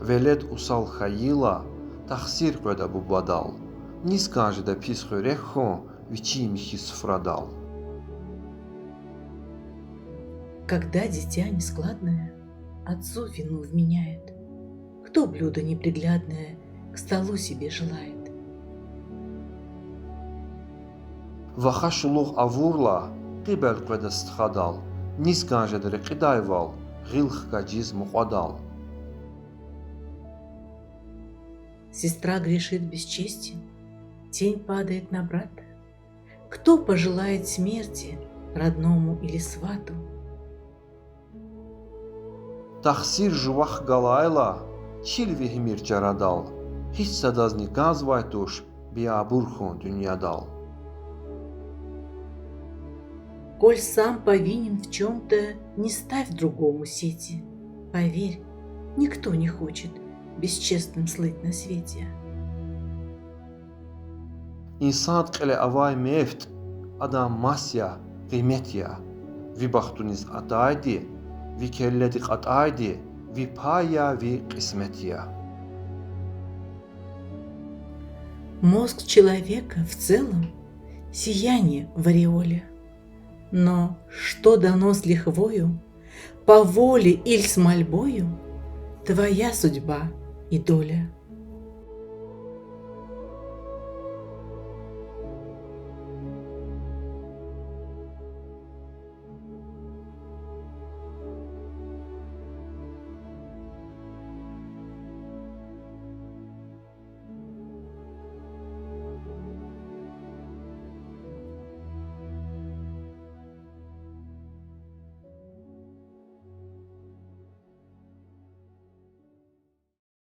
Велед усал хаила, тахсир кведа бубадал. Не скажет да писхорехо, вичи михи сфрадал. Когда дитя нескладное отцу вину вменяет, кто блюдо неприглядное к столу себе желает? Вахашулух авурла, кибел кведа стхадал. Не скажет рекидайвал, гилх гаджиз мухадал. Сестра грешит бесчестием, тень падает на брата. Кто пожелает смерти родному или свату? Тахсир жувах галайла, чильви мир чарадал. Hiç sadazни газвайтуш, биабурхон дуньядал. Коль сам повинен в чем-то, не ставь другому сети. Поверь, никто не хочет бесчестным слыть на свете. İnsan qele avay meft, adam masya, kıymetya. Vi baxtuniz ataydi, vi kelledik ataydi, vi paya, vi kısmetya. Мозг человека в целом – сияние в ореоле. Но что дано с лихвою, по воле или с мольбою, твоя судьба и доля.